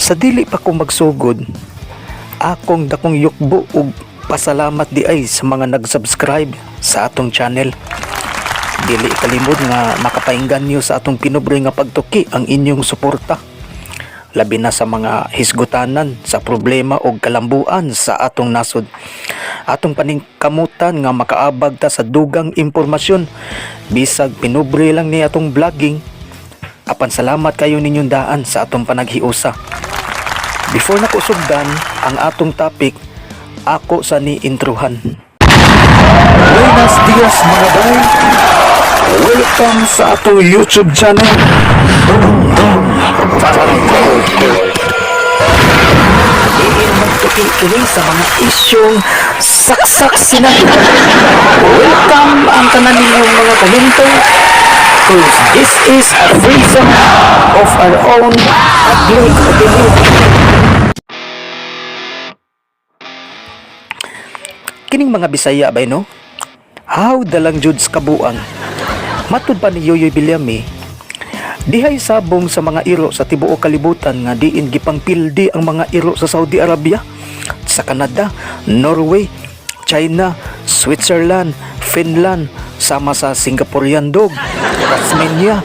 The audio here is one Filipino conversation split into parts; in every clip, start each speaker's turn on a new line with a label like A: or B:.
A: Sa dili pa ko magsugod, akong dakong yukbo ug pasalamat di ay sa mga nag-subscribe sa atong channel. Dili kalimod nga makapainggan niyo sa atong pinubre nga pagtuki ang inyong suporta. Labi na sa mga hisgutanan sa problema o kalambuan sa atong nasod. Atong paningkamutan nga makaabag ta sa dugang impormasyon bisag pinubre lang ni atong vlogging. Apan salamat kayo ninyong daan sa atong panaghiusa. Before na ko sugdan ang atong topic, ako sa ni introhan. Buenos dias mga bay. Welcome sa atong YouTube channel. Diin magtuki-tuloy sa mga isyong saksak sinabi. Welcome ang tanan ninyong mga komento. Cause this is a free zone of our own public opinion. Kining mga Bisaya bay no? How dalang juds kabuang. Matud pa ni Yoyoy Villame, dihay sabong sa mga iro sa tibuok kalibutan nga diin gipangpildi ang mga iro sa Saudi Arabia, sa Canada, Norway, China, Switzerland, Finland, sama sa Singaporean dog, Tasmania,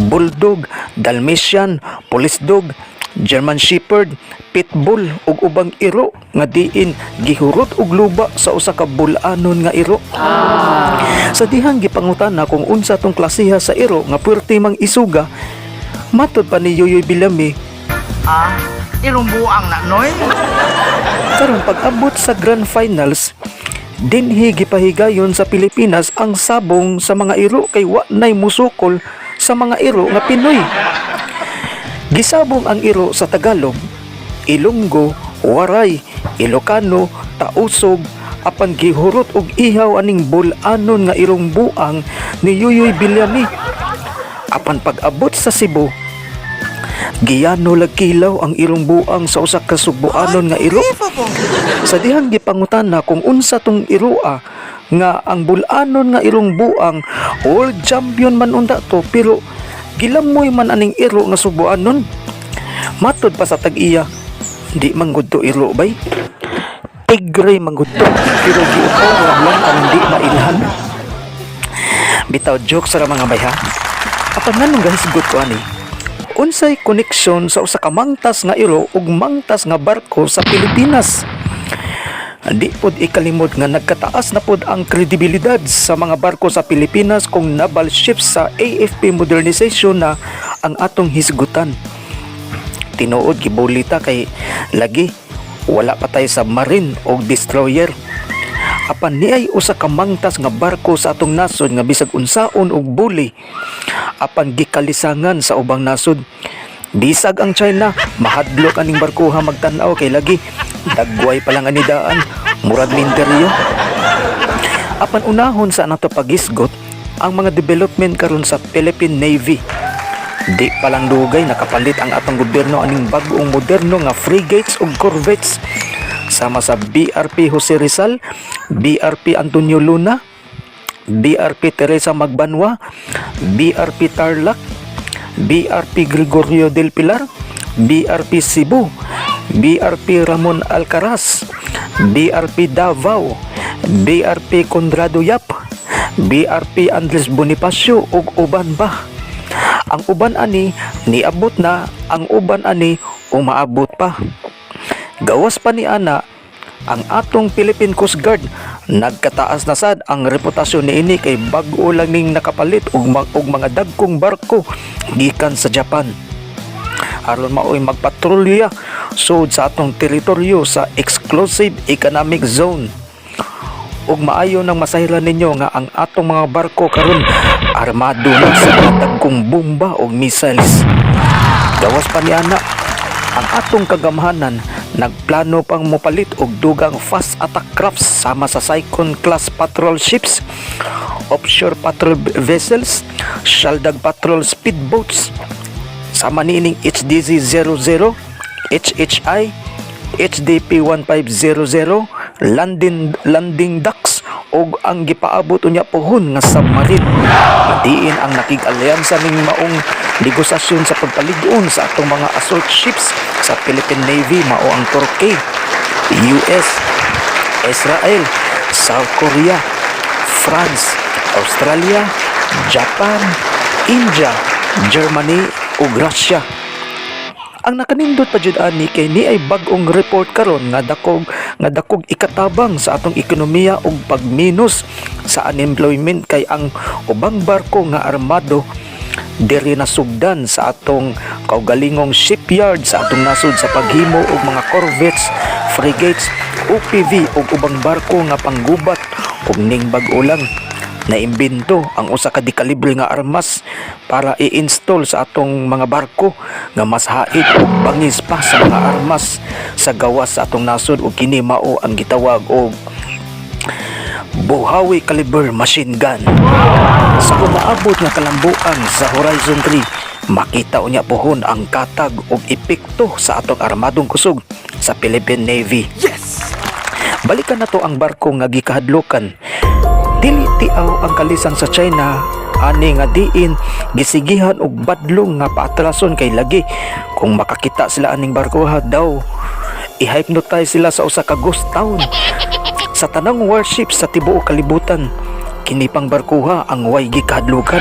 A: Bulldog, Dalmatian, Police Dog, German Shepherd, Pitbull ug ubang iro nga diin gihurot og luba sa usa ka bul-anon nga iro. Sa dihang gipangutana kung unsa tong klasiha sa iro nga puwerte mang isuga, matud pa ni Yoyoy Villame,
B: irong buang na noy.
A: karon pag-abot sa Grand Finals, dinhi gipahigayon sa Pilipinas ang sabong sa mga iro kay wa nay musukol sa mga iro nga Pinoy. Gisabong ang iro sa Tagalog, Ilonggo, Waray, Ilocano, Tausog, apan gihurot og ihaw aning bul-anon nga irong buang ni Yoyoy Villame. Apan pag-abot sa Cebu, giyano lagkilaw ang irong buang sa usa ka Subuanon nga iro. Sa dihang gipangutana kung unsa tong iroa nga ang bul-anon nga irong buang world champion man unta to, pero gilamoy man aning iro nga Subuanon. Matud pa sa tag-iya, di manggudto iro bay. Tigre manggudto, pero giupaw lang ang di mailhan. Bitaw jokes ra mga bay ha. Apan nganong gahisgot ko ani? Unsay koneksyon sa usa ka mangtas nga iro ug mangtas nga barko sa Pilipinas? Di pod ikalimod nga nagkataas na pod ang kredibilidad sa mga barko sa Pilipinas kung naval ships sa AFP modernization na ang atong hisgutan. Tinuod gibulita kay lagi wala pa tayo submarine o destroyer. Apan niay usa ka mangtas nga barko sa atong nasod nga bisag unsaon og buli. Apan gikalisangan sa ubang nasod. Bisag ang China, mahadlok aning barkuha magtan-aw kay lagi dagway pa lang anidaan, murag minteryo. Apan unahon sa nato pagisgot ang mga development karon sa Philippine Navy. Di palang dugay nakapalit ang atong gobyerno aning bag-ong moderno nga frigates ug corvettes sama sa BRP Jose Rizal, BRP Antonio Luna, BRP Teresa Magbanwa, BRP Tarlac, BRP Gregorio del Pilar, BRP Cebu, BRP Ramon Alcaraz, BRP Davao, BRP Conrado Yap, BRP Andres Bonifacio ug uban ba. Ang uban ani niabot na, ang uban ani umaabot pa. Gawas pa ni ana ang atong Philippine Coast Guard, nagkataas na sad ang reputasyon niini kay bag-o lang ning nakapalit og mga dagkong barko gikan sa Japan. Aron maoy magpatrolya sud sa atong teritoryo sa Exclusive Economic Zone. Ug maayo nang masahiran ninyo nga ang atong mga barko karon armado na sa dagkong bomba o missiles. Gawas pa ni ana ang atong kagamhanan, nagplano pang mopalit og dugang fast attack crafts sama sa Cyclone class patrol ships, offshore patrol vessels, shaldag patrol speedboats, sama niining HDZ-00, HHI, HDP-1500, landing ducks og ang gipaabot unya pohon nga submarine. Diin ang nakig-alyansa ning maong negosasyon sa pagpaligon sa atong mga assault ships sa Philippine Navy mao ang Turkey, US, Israel, South Korea, France, Australia, Japan, India, Germany ug Russia. Ang nakanindot pa jud ani kay ni ay bag-ong report karon nga dakog ikatabang sa atong ekonomiya ug pagminus sa unemployment kay ang ubang barko nga armado diri nasugdan sa atong kaugalingong shipyard sa atong nasod sa paghimo og mga corvettes, frigates, OPV ug ubang barko nga panggubat ug ning bag-o lang naimbento ang usa ka dekalibre nga armas para i-install sa atong mga barko nga mas haid ug bangis pa sa mga armas sa gawas sa atong nasod ug kini mao ang gitawag og Buhawi caliber machine gun. Sa umaabot nga kalambuan sa Horizon 3, makita unya pohon ang katag ug epekto sa atong armadong kusog sa Philippine Navy. Yes! Balikan nato ang barko nga gikahadlokan. Dili tiaw ang kalisan sa China ani nga diin gisigihan og badlong nga paatrason kay lagi kung makakita sila aning barko daw i-hypnotize sila sa usa ka ghost town sa tanang warship sa tibuok kalibutan. Kini pang barkuha ang way gikahadlukan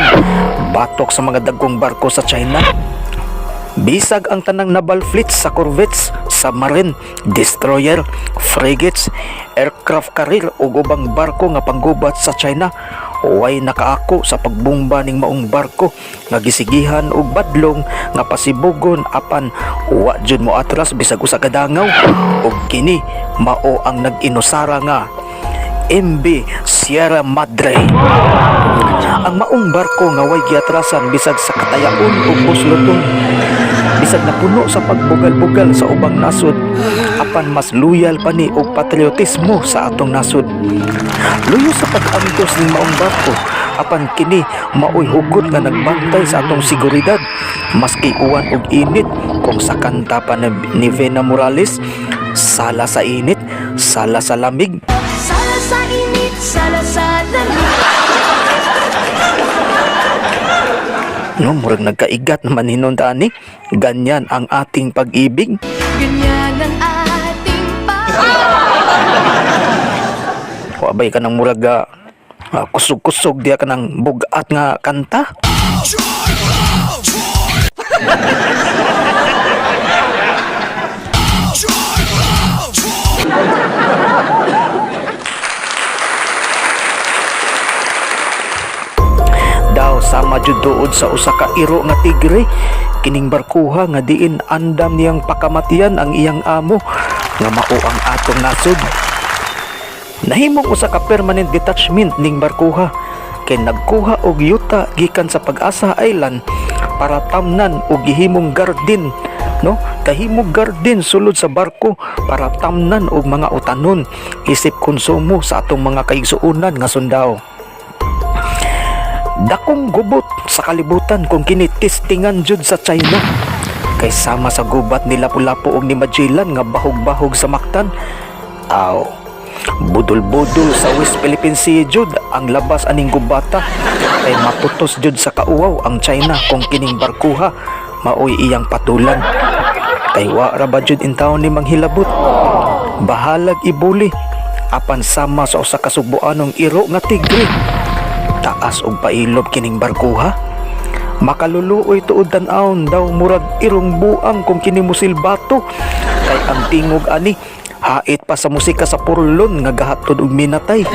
A: batok sa mga dagkong barko sa China. Bisag ang tanang naval fleet sa corvettes, submarine, destroyer, frigates, aircraft carrier ug ubang barko nga panggubat sa China way nakaako sa pagbomba ning maong barko nga gisigihan og badlong nga pasibugon apan wa jud mo atras bisag usa ka dangaw ug kini mao ang nag-inusara nga MV Sierra Madre. Ang maong barko nga way giatrasan bisag sa katayaon ug buslotong bisag napuno sa pagbugal-bugal sa ubang nasod apan mas loyal pa ni og patriotismo sa atong nasod. Luyo sa pag-antos ning maong barko apan kini maoy hugot nga nagbantay sa atong seguridad maski uwan og init kung sa kanta pa ni Vena Morales, sala sa init, sala sa lamig.
C: Sala sa init, sala sa lamig.
A: No, murag nagkaigat naman hinon tani. Ganyan ang ating pag-ibig.
C: Ganyan ang ating
A: Wabay ka ng murag kusog-kusog diya ka ng bugat nga kanta. Daw sama jud duod sa usa ka iro nga tigre kining barkuha nga diin andam niyang pakamatian ang iyang amo nga mao ang atong nasod. Nahimong usa ka permanent detachment ning barkuha kay nagkuha og yuta gikan sa Pag-asa Island para tamnan og gihimong garden, no? Kahimog garden sulod sa barko para tamnan og mga utanon isip konsumo sa atong mga kaigsuonan nga sundao. Dakong gubot sa kalibutan kung kini testingan jud sa China kay sama sa gubat ni Lapu-Lapu og ni Magellan nga bahog-bahog sa Mactan. Aw, budol-budol sa West Philippine Sea jud ang labas aning gubata kay maputos jud sa kauwaw ang China kung kining barkuha maoy iyang patulan. Kay wa ra ba jud intawon ni manghilabot. Bahalag ibuli apan sama sa usa ka subuanong iro nga tigre. Taas og pailob kining barkuha. Makaluluoy tuod tan-awon daw murag irong buang kung kini musilbato kay ang tingog ani hait pa sa musika sa purlon nga gahatod og minatay.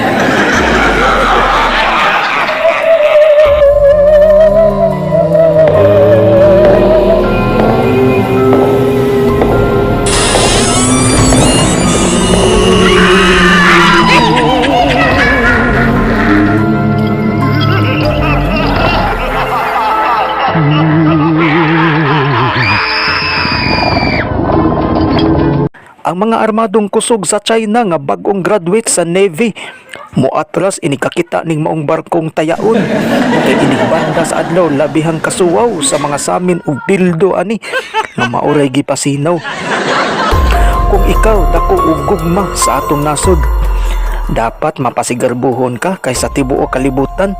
A: Ang mga armadong kusog sa China nga bag-ong graduate sa Navy muatras inikakita ning maong barkong tayaon kay inig banda sa adlaw labihang kasuwaw sa mga samin ug bildo ani nga mauray gipasinaw. Kung ikaw dako og gugma sa atong nasod, dapat mapasigarbuhon ka kay sa tibuok kalibutan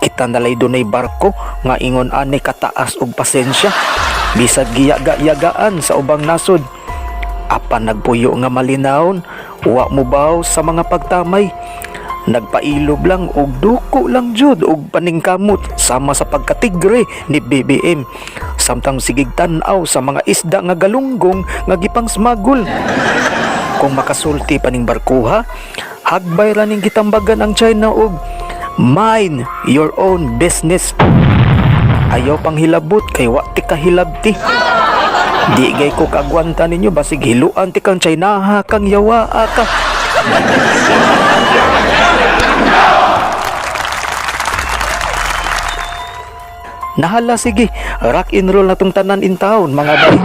A: Kita nalay dunay barko nga ingon ani kataas og pasensya. Bisag giyaga-yagaan sa ubang nasod. Apan nagpuyo nga malinawon, wa mo baw sa mga pagtamay. Nagpailob lang og duko lang jud og paningkamot sama sa pagkatigre ni BBM. Samtang sigig tan-aw sa mga isda nga galunggong nga gipang smagol. Kung makasulti paning barkuha, hagbay ra ning gitambagan ang China og mind your own business. Ayaw pang hilabot kay wa ti kahilabti. Di gay ko kagwanta ninyo basig hiluan ti kang Chinaha kang yawa ka. Nahala sige, rock and roll na tong tanan in town mga bay.